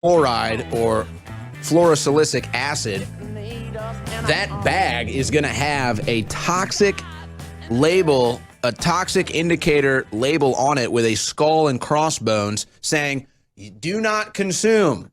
fluoride or fluorosilicic acid, that bag is going to have a toxic label, a toxic indicator label on it with a skull and crossbones saying, do not consume.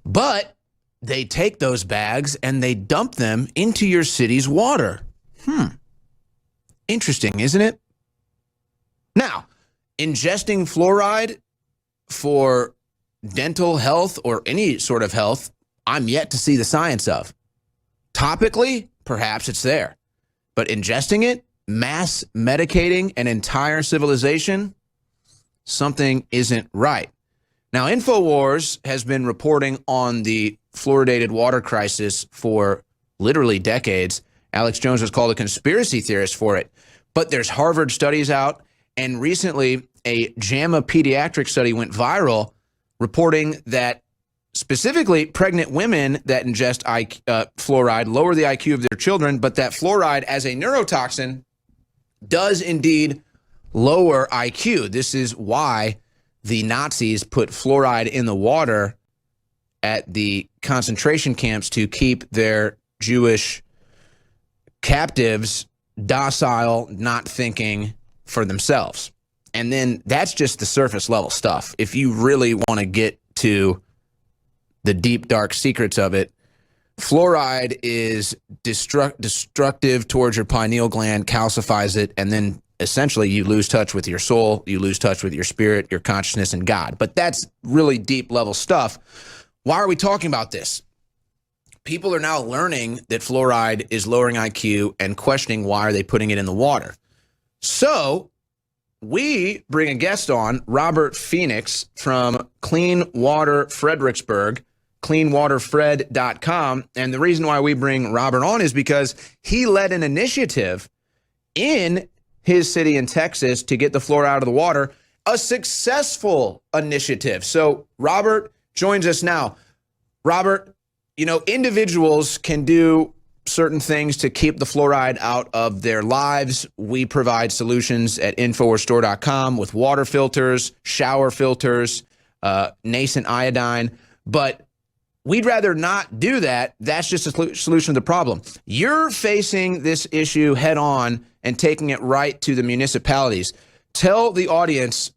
But they take those bags and they dump them into your city's water. Interesting, isn't it? Now, ingesting fluoride for dental health or any sort of health, I'm yet to see the science of. Topically, perhaps it's there. But ingesting it, mass medicating an entire civilization, something isn't right. Now, Infowars has been reporting on the fluoridated water crisis for literally decades. Alex Jones was called a conspiracy theorist for it. But there's Harvard studies out, and recently a JAMA pediatric study went viral reporting that specifically pregnant women that ingest fluoride lower the IQ of their children, but that fluoride as a neurotoxin does indeed lower IQ. This is why the Nazis put fluoride in the water at the concentration camps to keep their Jewish captives docile, not thinking for themselves. And then that's just the surface level stuff. If you really want to get to the deep, dark secrets of it, fluoride is destructive towards your pineal gland, calcifies it, and then essentially you lose touch with your soul, you lose touch with your spirit, your consciousness, and God. But that's really deep level stuff. Why are we talking about this? People are now learning that fluoride is lowering IQ and questioning why are they putting it in the water. So we bring a guest on, Robert Phoenix from Clean Water Fredericksburg, cleanwaterfred.com. And the reason why we bring Robert on is because he led an initiative in his city in Texas to get the fluoride out of the water, a successful initiative. So Robert joins us now. Robert, you know, individuals can do certain things to keep the fluoride out of their lives. We provide solutions at InfoWarsStore.com with water filters, shower filters, nascent iodine, but we'd rather not do that. That's just a solution to the problem. You're facing this issue head on and taking it right to the municipalities. Tell the audience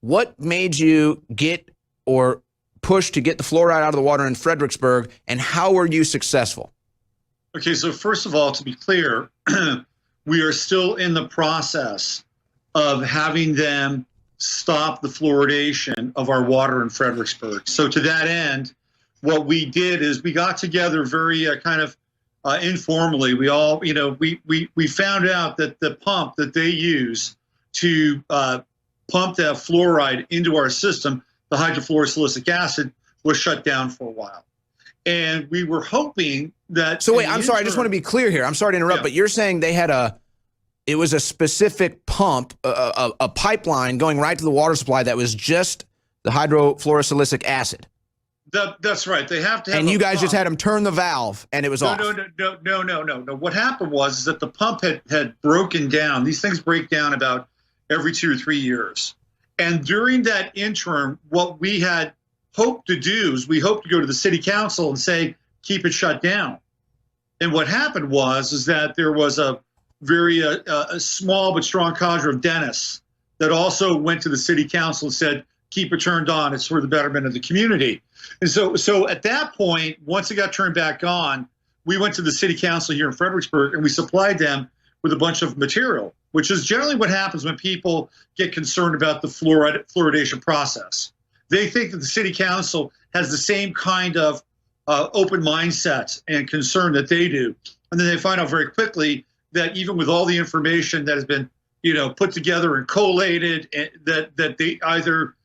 what made you get or push to get the fluoride out of the water in Fredericksburg, and how were you successful? Okay, so first of all, to be clear, we are still in the process of having them stop the fluoridation of our water in Fredericksburg. So to that end, what we did is we got together very informally. We all, we found out that the pump that they use to pump that fluoride into our system, the hydrofluorosilicic acid, was shut down for a while. And we were hoping that... So wait, I'm sorry, I just want to be clear here. I'm sorry to interrupt, but you're saying they had it was a specific pump, a pipeline going right to the water supply that was just the hydrofluorosilicic acid. That's right. They have to have. And you guys just had them turn the valve, and it was off. No. What happened was that the pump had broken down. These things break down about every 2 or 3 years. And during that interim, what we had hoped to do is we hoped to go to the city council and say, keep it shut down. And what happened was that there was a very a small but strong cadre of dentists that also went to the city council and said, keep it turned on. It's for the betterment of the community. And so at that point, once it got turned back on, we went to the city council here in Fredericksburg and we supplied them with a bunch of material, which is generally what happens when people get concerned about the fluoridation process. They think that the city council has the same kind of open mindset and concern that they do. And then they find out very quickly that even with all the information that has been, put together and collated, that they either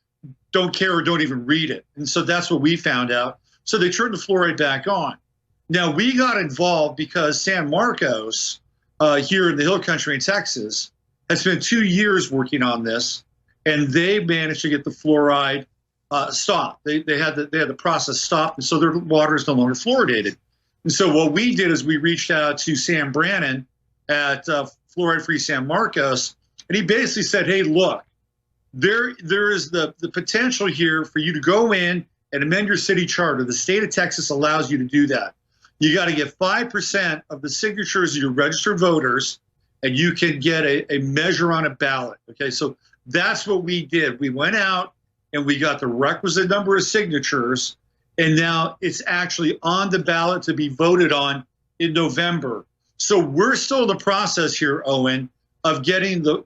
don't care or don't even read it. And so that's what we found out. So they turned the fluoride back on. Now, we got involved because San Marcos, here in the Hill Country in Texas, has spent 2 years working on this, and they managed to get the fluoride stopped. They had the process stopped, and so their water is no longer fluoridated. And so what we did is we reached out to Sam Brannon at Fluoride Free San Marcos, and he basically said, hey, look, there is the potential here for you to go in and amend your city charter, the state of Texas allows you to do that. You got to get 5% of the signatures of your registered voters, and you can get a measure on a ballot. Okay, so that's what we did. We went out and we got the requisite number of signatures, and now it's actually on the ballot to be voted on in November. So we're still in the process here, Owen, of getting the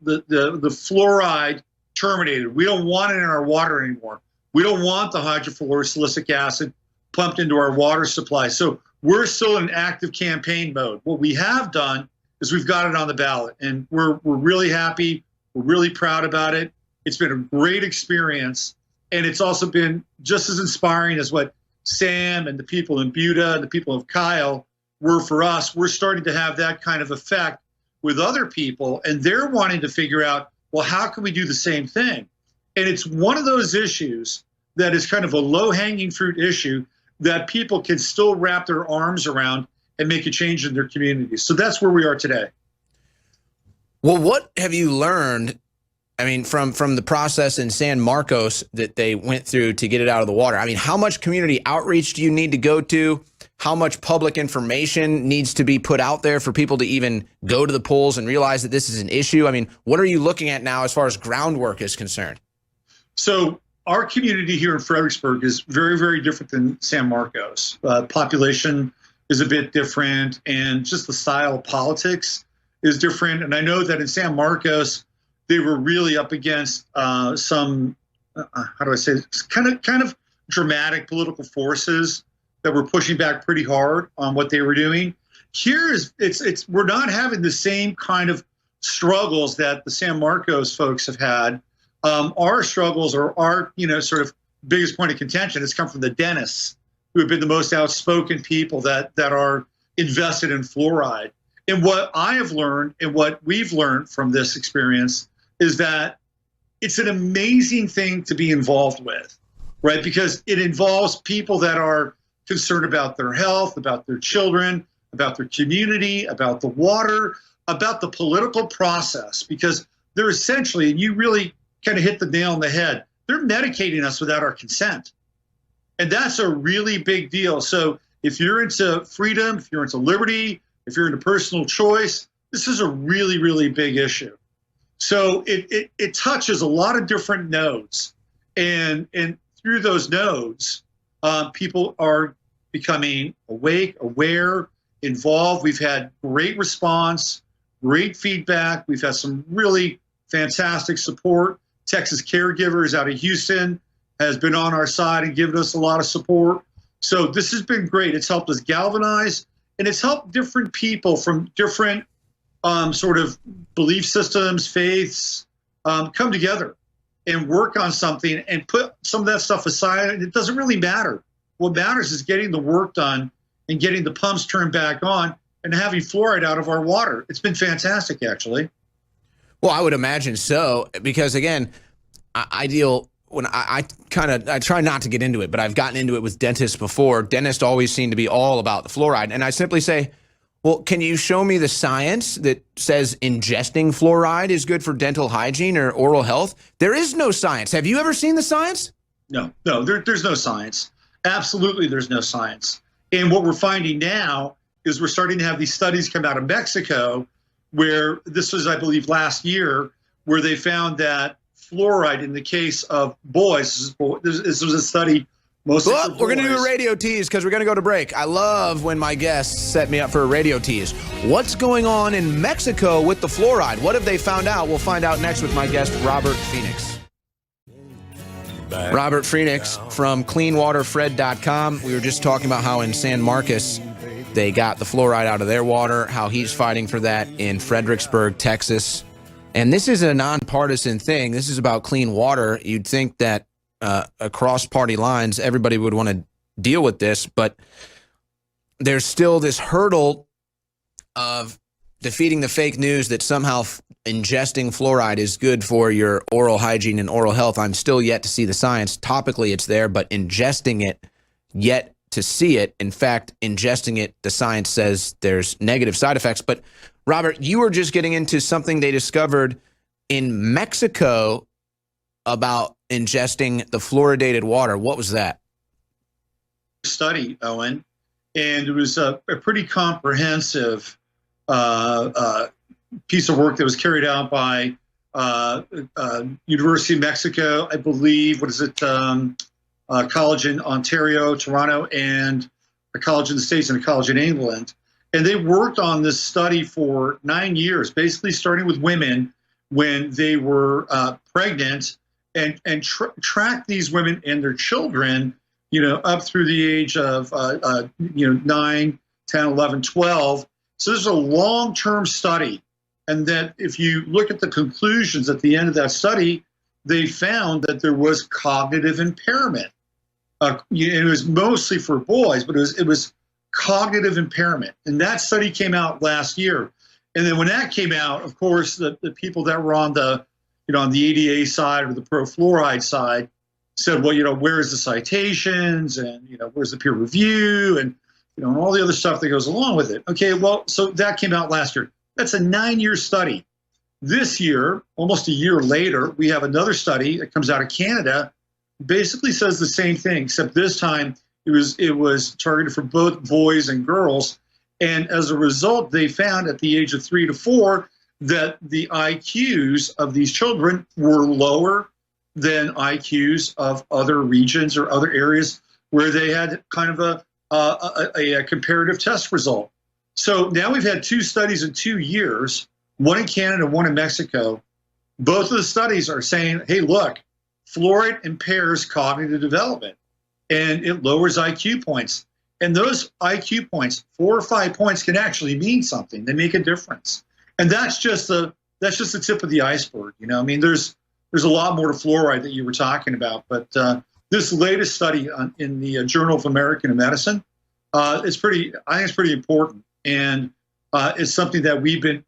fluoride terminated. We don't want it in our water anymore. We don't want the hydrofluorosilicic acid pumped into our water supply. So we're still in active campaign mode. What we have done is we've got it on the ballot, and we're really happy. We're really proud about it. It's been a great experience, and it's also been just as inspiring as what Sam and the people in Buda and the people of Kyle were for us. We're starting to have that kind of effect with other people, and they're wanting to figure out, well, how can we do the same thing? And it's one of those issues that is kind of a low-hanging fruit issue that people can still wrap their arms around and make a change in their communities. So that's where we are today. Well, what have you learned, I mean, from the process in San Marcos that they went through to get it out of the water? I mean, how much community outreach do you need to go to? How much public information needs to be put out there for people to even go to the polls and realize that this is an issue? I mean, what are you looking at now as far as groundwork is concerned? So our community here in Fredericksburg is very, very different than San Marcos. Population is a bit different, and just the style of politics is different. And I know that in San Marcos, they were really up against some, how do I say, kind of dramatic political forces that were pushing back pretty hard on what they were doing. Here we're not having the same kind of struggles that the San Marcos folks have had. Our struggles, or our sort of biggest point of contention, has come from the dentists, who have been the most outspoken people that are invested in fluoride. And what I have learned, and what we've learned from this experience, is that it's an amazing thing to be involved with, right? Because it involves people that are concerned about their health, about their children, about their community, about the water, about the political process, because they're essentially, and you really kind of hit the nail on the head, they're medicating us without our consent. And that's a really big deal. So if you're into freedom, if you're into liberty, if you're into personal choice, this is a really, really big issue. So it touches a lot of different nodes. And through those nodes, people are becoming awake, aware, involved. We've had great response, great feedback. We've had some really fantastic support. Texas Caregivers out of Houston has been on our side and given us a lot of support. So this has been great. It's helped us galvanize, and it's helped different people from different sort of belief systems, faiths, come together and work on something and put some of that stuff aside. And it doesn't really matter. What matters is getting the work done and getting the pumps turned back on and having fluoride out of our water. It's been fantastic, actually. Well, I would imagine so, because again, I try not to get into it, but I've gotten into it with dentists before. Dentists always seem to be all about the fluoride. And I simply say, well, can you show me the science that says ingesting fluoride is good for dental hygiene or oral health? There is no science. Have you ever seen the science? No, there's no science. Absolutely, there's no science. And what we're finding now is we're starting to have these studies come out of Mexico, where this was, I believe, last year, where they found that fluoride in the case of boys, this was a study mostly for boys. We're going to do a radio tease because we're going to go to break. I love when my guests set me up for a radio tease. What's going on in Mexico with the fluoride? What have they found out? We'll find out next with my guest, Robert Phoenix. Robert Phoenix from cleanwaterfred.com. We were just talking about how in San Marcos they got the fluoride out of their water, how he's fighting for that in Fredericksburg, Texas. And this is a nonpartisan thing. This is about clean water. You'd think that across party lines, everybody would want to deal with this, but there's still this hurdle of defeating the fake news that somehow ingesting fluoride is good for your oral hygiene and oral health. I'm still yet to see the science. Topically, it's there, but ingesting it, yet to see it. In fact, ingesting it, the science says there's negative side effects. But Robert, you were just getting into something they discovered in Mexico about ingesting the fluoridated water. What was that? study, Owen, and it was a pretty comprehensive piece of work that was carried out by University of Mexico, I believe. What is it? College in Ontario, Toronto, and a college in the States and a college in England. And they worked on this study for 9 years, basically starting with women when they were pregnant, and tracked these women and their children, up through the age of 9, 10, 11, 12. So this is a long-term study. And that if you look at the conclusions at the end of that study, they found that there was cognitive impairment. It was mostly for boys, but it was cognitive impairment. And that study came out last year. And then when that came out, of course, the people that were on the ADA side or the pro-fluoride side said, well, where's the citations and, where's the peer review and, and all the other stuff that goes along with it. Okay, well, so that came out last year. That's a 9-year study. This year, almost a year later, we have another study that comes out of Canada, basically says the same thing, except this time it was targeted for both boys and girls. And as a result, they found at the age of 3 to 4 that the IQs of these children were lower than IQs of other regions or other areas where they had kind of a comparative test result. So now we've had 2 studies in 2 years, one in Canada, one in Mexico. Both of the studies are saying, hey, look, fluoride impairs cognitive development and it lowers IQ points. And those IQ points, 4 or 5 points, can actually mean something. They make a difference. And that's just the tip of the iceberg. There's a lot more to fluoride that you were talking about. But this latest study in the Journal of American Medicine, I think it's pretty important. And it's something that we've been,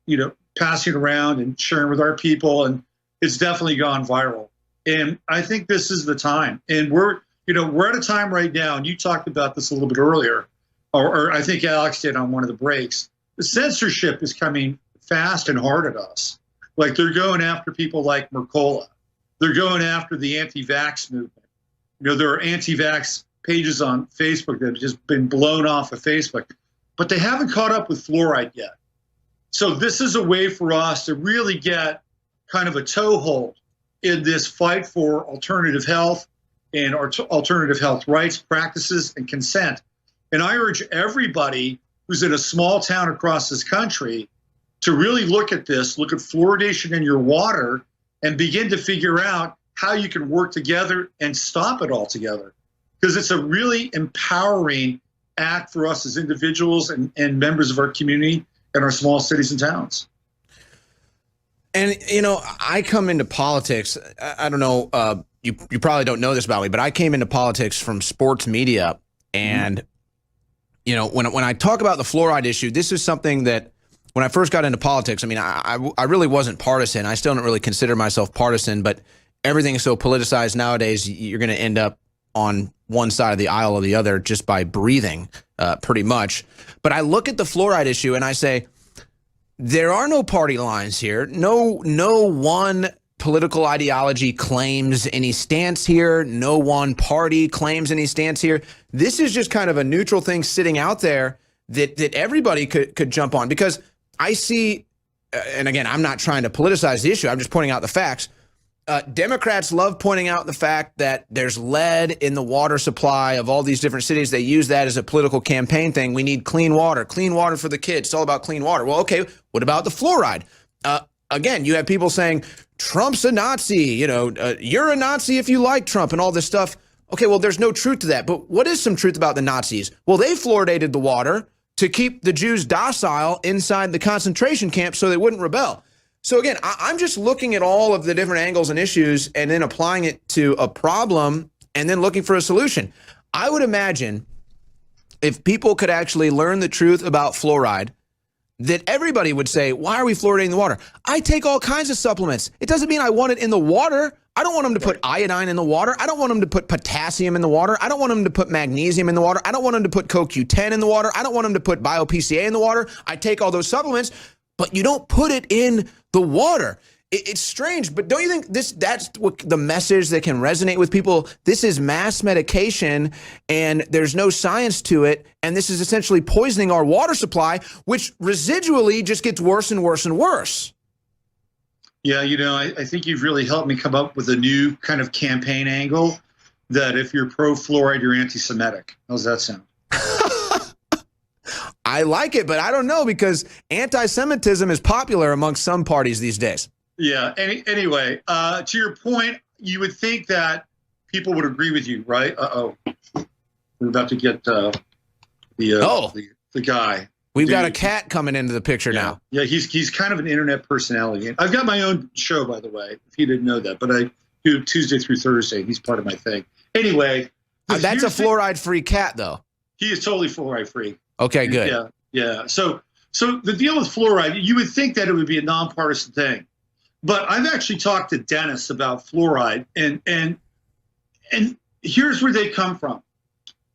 passing around and sharing with our people, and it's definitely gone viral. And I think this is the time. And we're at a time right now, and you talked about this a little bit earlier, or I think Alex did on one of the breaks. The censorship is coming fast and hard at us. Like they're going after people like Mercola. They're going after the anti-vax movement. There are anti-vax pages on Facebook that have just been blown off of Facebook, but they haven't caught up with fluoride yet. So this is a way for us to really get kind of a toehold in this fight for alternative health and alternative health rights, practices, and consent. And I urge everybody who's in a small town across this country to really look at this, look at fluoridation in your water, and begin to figure out how you can work together and stop it altogether. Because it's a really empowering act for us as individuals and members of our community in our small cities and towns. And, I come into politics, I don't know, you probably don't know this about me, but I came into politics from sports media. And, when I talk about the fluoride issue, this is something that when I first got into politics, I really wasn't partisan. I still don't really consider myself partisan, but everything is so politicized nowadays, you're going to end up on one side of the aisle or the other just by breathing, pretty much. But I look at the fluoride issue and I say, there are no party lines here. No one political ideology claims any stance here. No one party claims any stance here. This is just kind of a neutral thing sitting out there that everybody could jump on, because I see, and again, I'm not trying to politicize the issue. I'm just pointing out the facts. Democrats love pointing out the fact that there's lead in the water supply of all these different cities. They use that as a political campaign thing. We need clean water for the kids. It's all about clean water. Well, okay, what about the fluoride? Again, you have people saying Trump's a Nazi, you're a Nazi if you like Trump and all this stuff. Okay, well, there's no truth to that. But what is some truth about the Nazis? Well, they fluoridated the water to keep the Jews docile inside the concentration camp so they wouldn't rebel. So again, I'm just looking at all of the different angles and issues and then applying it to a problem and then looking for a solution. I would imagine if people could actually learn the truth about fluoride, that everybody would say, why are we fluoridating the water? I take all kinds of supplements. It doesn't mean I want it in the water. I don't want them to put iodine in the water. I don't want them to put potassium in the water. I don't want them to put magnesium in the water. I don't want them to put CoQ10 in the water. I don't want them to put BioPCA in the water. I take all those supplements, but you don't put it in the water. It's strange, but don't you think that's what the message that can resonate with people? This is mass medication and there's no science to it. And this is essentially poisoning our water supply, which residually just gets worse and worse and worse. Yeah, I think you've really helped me come up with a new kind of campaign angle that if you're pro-fluoride, you're anti-Semitic. How's that sound? I like it, but I don't know, because anti-Semitism is popular amongst some parties these days. Yeah. Anyway, to your point, you would think that people would agree with you, right? We're about to get the guy. We've got a cat coming into the picture now. Yeah, he's kind of an internet personality. I've got my own show, by the way, if you didn't know that, but I do Tuesday through Thursday. He's part of my thing. Anyway, that's a fluoride-free cat, though. He is totally fluoride-free. Okay, good. Yeah. So the deal with fluoride, you would think that it would be a nonpartisan thing. But I've actually talked to dentists about fluoride, and here's where they come from,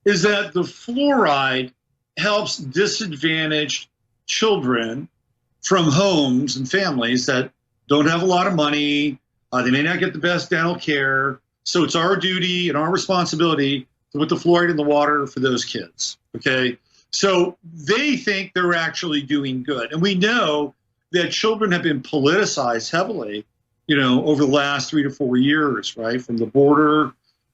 is that the fluoride helps disadvantaged children from homes and families that don't have a lot of money. They may not get the best dental care. So it's our duty and our responsibility to put the fluoride in the water for those kids, okay? So they think they're actually doing good. And we know that children have been politicized heavily, over the last 3 to 4 years, right? From the border,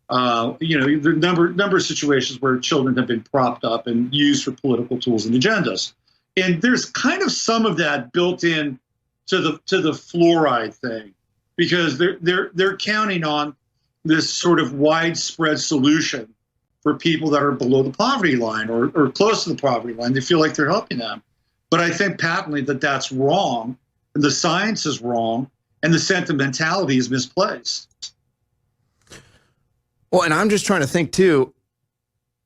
the number of situations where children have been propped up and used for political tools and agendas. And there's kind of some of that built in to the fluoride thing, because they're counting on this sort of widespread solution for people that are below the poverty line or close to the poverty line. They feel like they're helping them. But I think patently that that's wrong, and the science is wrong, and the sentimentality is misplaced. Well, and I'm just trying to think, too,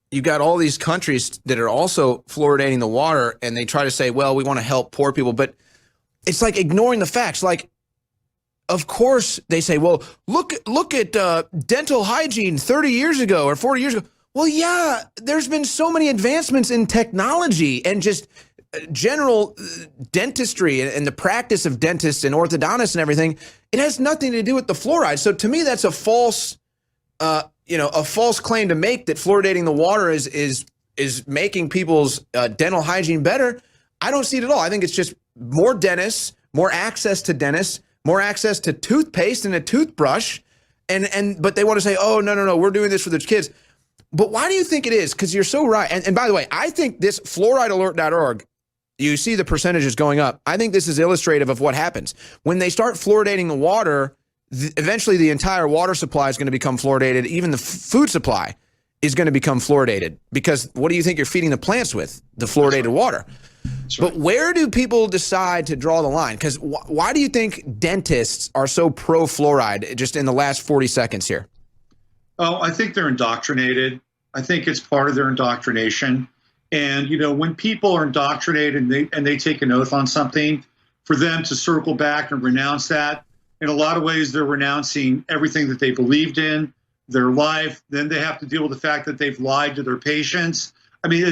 you got all these countries that are also fluoridating the water, and they try to say, well, we want to help poor people, but it's like ignoring the facts. Like, of course, they say, well, look at dental hygiene 30 years ago or 40 years ago. Well, yeah, there's been so many advancements in technology and just general dentistry and the practice of dentists and orthodontists and everything. It has nothing to do with the fluoride. So to me, that's a false claim to make, that fluoridating the water is making people's dental hygiene better. I don't see it at all. I think it's just more dentists, more access to dentists, more access to toothpaste and a toothbrush. But they want to say, oh, no, we're doing this for the kids. But why do you think it is? Because you're so right. And by the way, I think this fluoridealert.org, you see the percentages going up. I think this is illustrative of what happens. When they start fluoridating the water, eventually the entire water supply is going to become fluoridated. Even the food supply is going to become fluoridated, because what do you think you're feeding the plants with? The fluoridated water. But where do people decide to draw the line? Because why do you think dentists are so pro-fluoride just in the last 40 seconds here? Oh, I think they're indoctrinated. I think it's part of their indoctrination. And, when people are indoctrinated and they take an oath on something, for them to circle back and renounce that, in a lot of ways, they're renouncing everything that they believed in, their life. Then they have to deal with the fact that they've lied to their patients. I mean,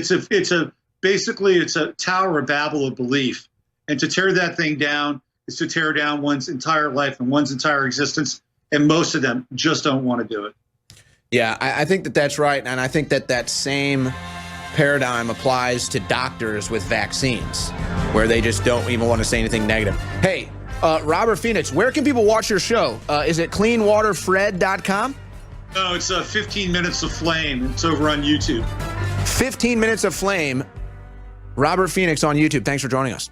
basically it's a Tower of Babel of belief. And to tear that thing down is to tear down one's entire life and one's entire existence. And most of them just don't want to do it. Yeah, I think that's right. And I think that same paradigm applies to doctors with vaccines, where they just don't even want to say anything negative. Hey, Robert Phoenix, where can people watch your show? Is it cleanwaterfred.com? No, it's 15 Minutes of Flame. It's over on YouTube. 15 Minutes of Flame. Robert Phoenix on YouTube. Thanks for joining us.